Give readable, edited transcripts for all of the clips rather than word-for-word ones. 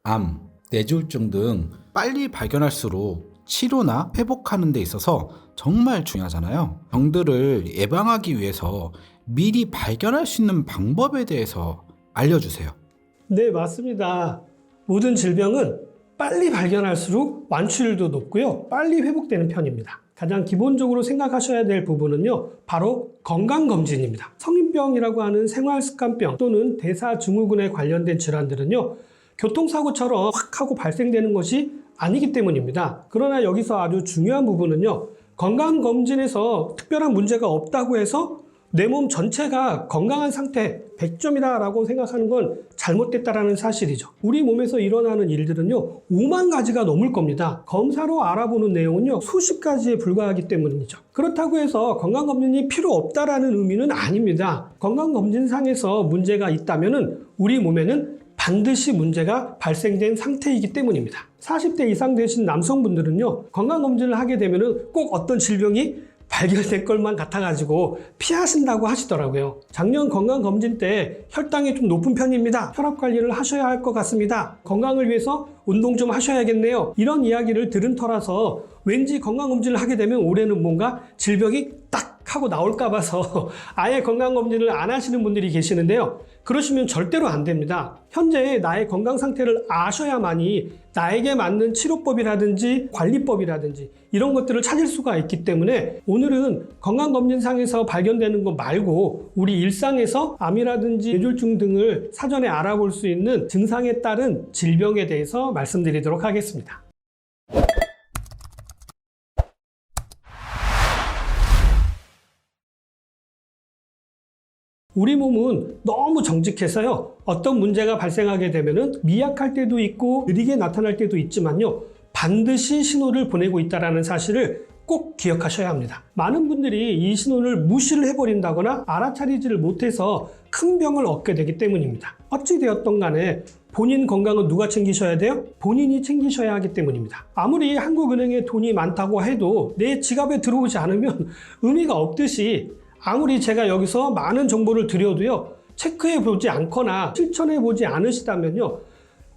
암, 뇌졸중 등 빨리 발견할수록 치료나 회복하는 데 있어서 정말 중요하잖아요. 병들을 예방하기 위해서 미리 발견할 수 있는 방법에 대해서 알려주세요. 네, 맞습니다. 모든 질병은 빨리 발견할수록 완치율도 높고요. 빨리 회복되는 편입니다. 가장 기본적으로 생각하셔야 될 부분은요. 바로 건강검진입니다. 성인병이라고 하는 생활습관병 또는 대사증후군에 관련된 질환들은요. 교통사고처럼 확 하고 발생되는 것이 아니기 때문입니다. 그러나 여기서 아주 중요한 부분은요. 건강검진에서 특별한 문제가 없다고 해서 내 몸 전체가 건강한 상태 100점이다 라고 생각하는 건 잘못됐다라는 사실이죠. 우리 몸에서 일어나는 일들은요 5만 가지가 넘을 겁니다. 검사로 알아보는 내용은요 수십 가지에 불과하기 때문이죠. 그렇다고 해서 건강검진이 필요 없다라는 의미는 아닙니다. 건강검진상에서 문제가 있다면은 우리 몸에는 반드시 문제가 발생된 상태이기 때문입니다. 40대 이상 되신 남성분들은요 건강검진을 하게 되면은 꼭 어떤 질병이 발견될 것만 같아가지고 피하신다고 하시더라고요. 작년 건강검진 때 혈당이 좀 높은 편입니다. 혈압 관리를 하셔야 할 것 같습니다. 건강을 위해서 운동 좀 하셔야겠네요. 이런 이야기를 들은 터라서 왠지 건강검진을 하게 되면 올해는 뭔가 질병이 딱 하고 나올까 봐서 아예 건강검진을 안 하시는 분들이 계시는데요. 그러시면 절대로 안 됩니다. 현재 나의 건강 상태를 아셔야만이 나에게 맞는 치료법이라든지 관리법이라든지 이런 것들을 찾을 수가 있기 때문에 오늘은 건강검진상에서 발견되는 것 말고 우리 일상에서 암이라든지 뇌졸중 등을 사전에 알아볼 수 있는 증상에 따른 질병에 대해서 말씀드리도록 하겠습니다. 우리 몸은 너무 정직해서요. 어떤 문제가 발생하게 되면은 미약할 때도 있고 느리게 나타날 때도 있지만요. 반드시 신호를 보내고 있다는 사실을 꼭 기억하셔야 합니다. 많은 분들이 이 신호를 무시를 해버린다거나 알아차리지를 못해서 큰 병을 얻게 되기 때문입니다. 어찌되었던 간에 본인 건강은 누가 챙기셔야 돼요? 본인이 챙기셔야 하기 때문입니다. 아무리 한국은행에 돈이 많다고 해도 내 지갑에 들어오지 않으면 의미가 없듯이 아무리 제가 여기서 많은 정보를 드려도요 체크해 보지 않거나 실천해 보지 않으시다면요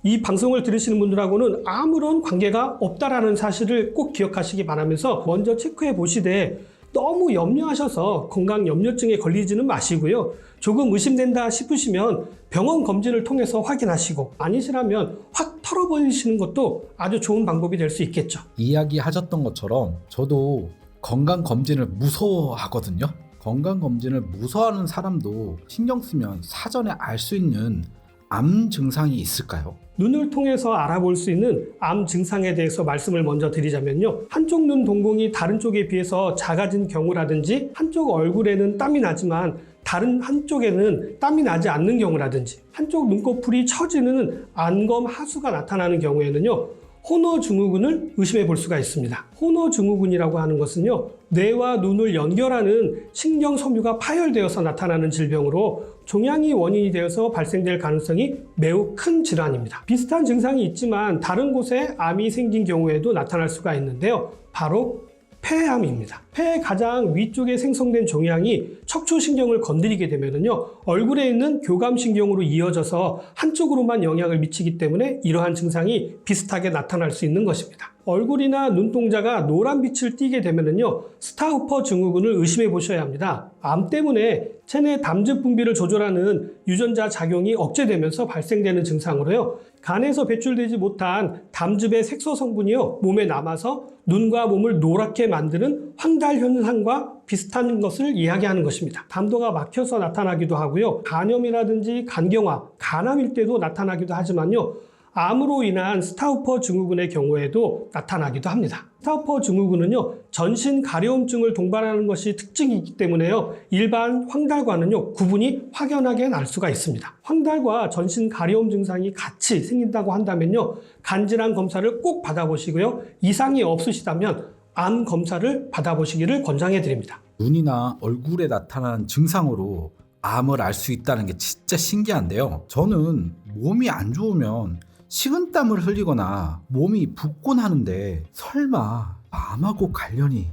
이 방송을 들으시는 분들하고는 아무런 관계가 없다라는 사실을 꼭 기억하시기 바라면서 먼저 체크해 보시되 너무 염려하셔서 건강 염려증에 걸리지는 마시고요. 조금 의심된다 싶으시면 병원 검진을 통해서 확인하시고 아니시라면 확 털어버리시는 것도 아주 좋은 방법이 될 수 있겠죠. 이야기하셨던 것처럼 저도 건강검진을 무서워하거든요. 건강검진을 무서워하는 사람도 신경 쓰면 사전에 알 수 있는 암 증상이 있을까요? 눈을 통해서 알아볼 수 있는 암 증상에 대해서 말씀을 먼저 드리자면요. 한쪽 눈 동공이 다른 쪽에 비해서 작아진 경우라든지 한쪽 얼굴에는 땀이 나지만 다른 한쪽에는 땀이 나지 않는 경우라든지 한쪽 눈꺼풀이 처지는 안검 하수가 나타나는 경우에는요. 혼어증후군을 의심해 볼 수가 있습니다. 혼어증후군이라고 하는 것은요. 뇌와 눈을 연결하는 신경섬유가 파열되어서 나타나는 질병으로 종양이 원인이 되어서 발생될 가능성이 매우 큰 질환입니다. 비슷한 증상이 있지만 다른 곳에 암이 생긴 경우에도 나타날 수가 있는데요. 바로 폐암입니다. 폐의 가장 위쪽에 생성된 종양이 척추신경을 건드리게 되면요 얼굴에 있는 교감신경으로 이어져서 한쪽으로만 영향을 미치기 때문에 이러한 증상이 비슷하게 나타날 수 있는 것입니다. 얼굴이나 눈동자가 노란빛을 띠게 되면요 스타우퍼 증후군을 의심해 보셔야 합니다. 암 때문에 체내 담즙 분비를 조절하는 유전자 작용이 억제되면서 발생되는 증상으로요 간에서 배출되지 못한 담즙의 색소 성분이요 몸에 남아서 눈과 몸을 노랗게 만드는 황달 현상과 비슷한 것을 이야기하는 것입니다. 담도가 막혀서 나타나기도 하고요. 간염이라든지 간경화, 간암일 때도 나타나기도 하지만요. 암으로 인한 스타우퍼 증후군의 경우에도 나타나기도 합니다. 스타우퍼 증후군은요, 전신 가려움증을 동반하는 것이 특징이기 때문에요, 일반 황달과는요, 구분이 확연하게 날 수가 있습니다. 황달과 전신 가려움 증상이 같이 생긴다고 한다면요, 간질환 검사를 꼭 받아보시고요, 이상이 없으시다면 암 검사를 받아보시기를 권장해 드립니다. 눈이나 얼굴에 나타나는 증상으로 암을 알 수 있다는 게 진짜 신기한데요. 저는 몸이 안 좋으면 식은땀을 흘리거나 몸이 붓곤 하는데 설마 암하고 관련이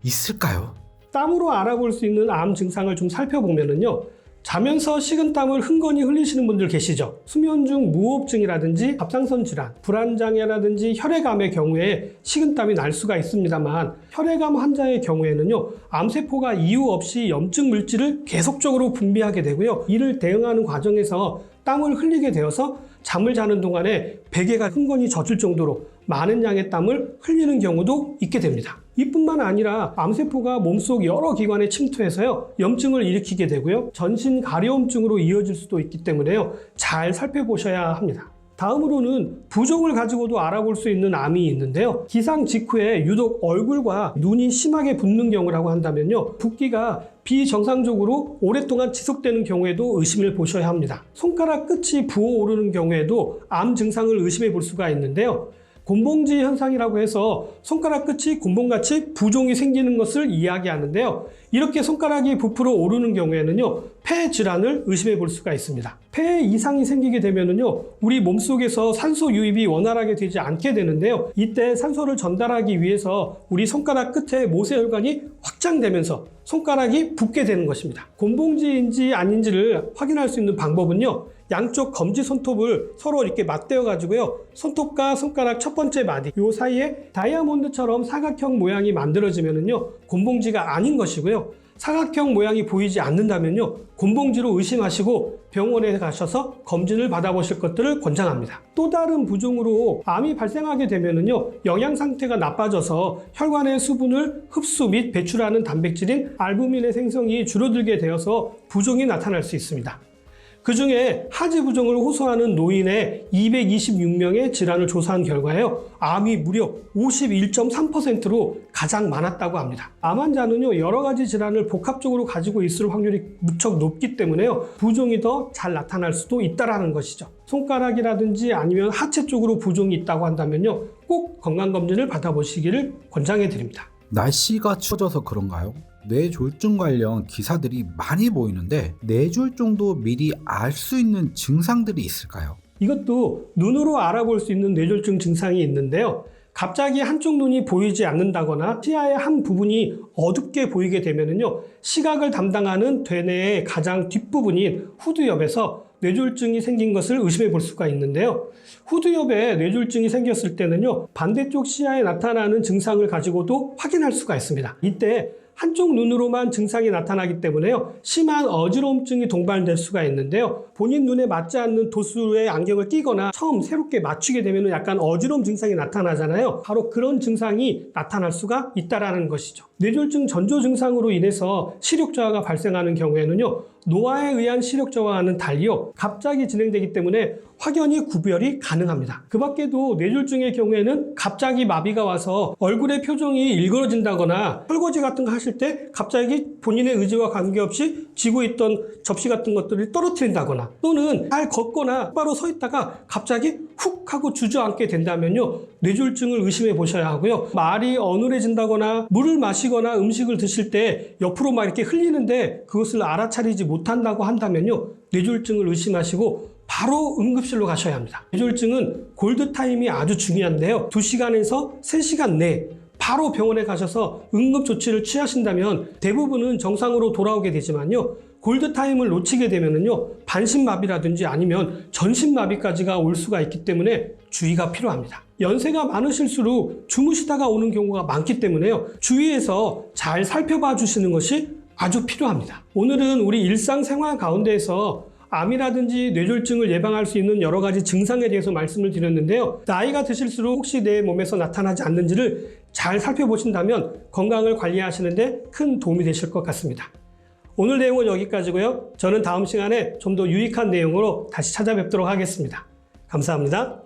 있을까요? 땀으로 알아볼 수 있는 암 증상을 좀 살펴보면요. 자면서 식은땀을 흥건히 흘리시는 분들 계시죠? 수면 중 무호흡증이라든지 갑상선 질환, 불안장애라든지 혈액암의 경우에 식은땀이 날 수가 있습니다만 혈액암 환자의 경우에는요, 암세포가 이유 없이 염증 물질을 계속적으로 분비하게 되고요. 이를 대응하는 과정에서 땀을 흘리게 되어서 잠을 자는 동안에 베개가 흥건히 젖을 정도로 많은 양의 땀을 흘리는 경우도 있게 됩니다. 이뿐만 아니라 암세포가 몸속 여러 기관에 침투해서요, 염증을 일으키게 되고요, 전신 가려움증으로 이어질 수도 있기 때문에요, 잘 살펴보셔야 합니다. 다음으로는 부종을 가지고도 알아볼 수 있는 암이 있는데요. 기상 직후에 유독 얼굴과 눈이 심하게 붓는 경우라고 한다면요, 붓기가 비정상적으로 오랫동안 지속되는 경우에도 의심을 보셔야 합니다. 손가락 끝이 부어오르는 경우에도 암 증상을 의심해 볼 수가 있는데요. 곤봉지 현상이라고 해서 손가락 끝이 곤봉같이 부종이 생기는 것을 이야기하는데요. 이렇게 손가락이 부풀어 오르는 경우에는요, 폐 질환을 의심해 볼 수가 있습니다. 폐에 이상이 생기게 되면은요, 우리 몸속에서 산소 유입이 원활하게 되지 않게 되는데요. 이때 산소를 전달하기 위해서 우리 손가락 끝에 모세혈관이 확장되면서 손가락이 붓게 되는 것입니다. 곤봉지인지 아닌지를 확인할 수 있는 방법은요, 양쪽 검지 손톱을 서로 이렇게 맞대어 가지고요, 손톱과 손가락 첫 번째 마디 요 사이에 다이아몬드처럼 사각형 모양이 만들어지면은요, 곤봉지가 아닌 것이고요. 사각형 모양이 보이지 않는다면요, 곤봉지로 의심하시고 병원에 가셔서 검진을 받아보실 것들을 권장합니다. 또 다른 부종으로 암이 발생하게 되면은요, 영양 상태가 나빠져서 혈관의 수분을 흡수 및 배출하는 단백질인 알부민의 생성이 줄어들게 되어서 부종이 나타날 수 있습니다. 그 중에 하지 부종을 호소하는 노인의 226명의 질환을 조사한 결과에요, 암이 무려 51.3%로 가장 많았다고 합니다. 암 환자는요, 여러 가지 질환을 복합적으로 가지고 있을 확률이 무척 높기 때문에요, 부종이 더 잘 나타날 수도 있다는 것이죠. 손가락이라든지 아니면 하체 쪽으로 부종이 있다고 한다면요, 꼭 건강검진을 받아보시기를 권장해 드립니다. 날씨가 추워져서 그런가요? 뇌졸중 관련 기사들이 많이 보이는데 뇌졸중도 미리 알 수 있는 증상들이 있을까요? 이것도 눈으로 알아볼 수 있는 뇌졸중 증상이 있는데요. 갑자기 한쪽 눈이 보이지 않는다거나 시야의 한 부분이 어둡게 보이게 되면은요, 시각을 담당하는 되뇌의 가장 뒷부분인 후두엽에서 뇌졸중이 생긴 것을 의심해 볼 수가 있는데요. 후두엽에 뇌졸중이 생겼을 때는요, 반대쪽 시야에 나타나는 증상을 가지고도 확인할 수가 있습니다. 이때 한쪽 눈으로만 증상이 나타나기 때문에요, 심한 어지러움증이 동반될 수가 있는데요. 본인 눈에 맞지 않는 도수의 안경을 끼거나 처음 새롭게 맞추게 되면 약간 어지러움 증상이 나타나잖아요. 바로 그런 증상이 나타날 수가 있다는 것이죠. 뇌졸중 전조 증상으로 인해서 시력 저하가 발생하는 경우에는요, 노화에 의한 시력 저하와는 달리요, 갑자기 진행되기 때문에 확연히 구별이 가능합니다. 그 밖에도 뇌졸중의 경우에는 갑자기 마비가 와서 얼굴의 표정이 일그러진다거나 설거지 같은 거 하실 때 갑자기 본인의 의지와 관계없이 쥐고 있던 접시 같은 것들을 떨어뜨린다거나, 또는 잘 걷거나 똑바로 서 있다가 갑자기 훅 하고 주저앉게 된다면요, 뇌졸중을 의심해 보셔야 하고요. 말이 어눌해진다거나 물을 마시거나 음식을 드실 때 옆으로 막 이렇게 흘리는데 그것을 알아차리지 못한다고 한다면요, 뇌졸중을 의심하시고 바로 응급실로 가셔야 합니다. 뇌졸중은 골드타임이 아주 중요한데요, 2시간에서 3시간 내에 바로 병원에 가셔서 응급조치를 취하신다면 대부분은 정상으로 돌아오게 되지만요, 골드타임을 놓치게 되면은요, 반신마비라든지 아니면 전신마비까지가 올 수가 있기 때문에 주의가 필요합니다. 연세가 많으실수록 주무시다가 오는 경우가 많기 때문에요, 주위에서 잘 살펴봐 주시는 것이 아주 필요합니다. 오늘은 우리 일상생활 가운데에서 암이라든지 뇌졸중을 예방할 수 있는 여러 가지 증상에 대해서 말씀을 드렸는데요. 나이가 드실수록 혹시 내 몸에서 나타나지 않는지를 잘 살펴보신다면 건강을 관리하시는데 큰 도움이 되실 것 같습니다. 오늘 내용은 여기까지고요. 저는 다음 시간에 좀 더 유익한 내용으로 다시 찾아뵙도록 하겠습니다. 감사합니다.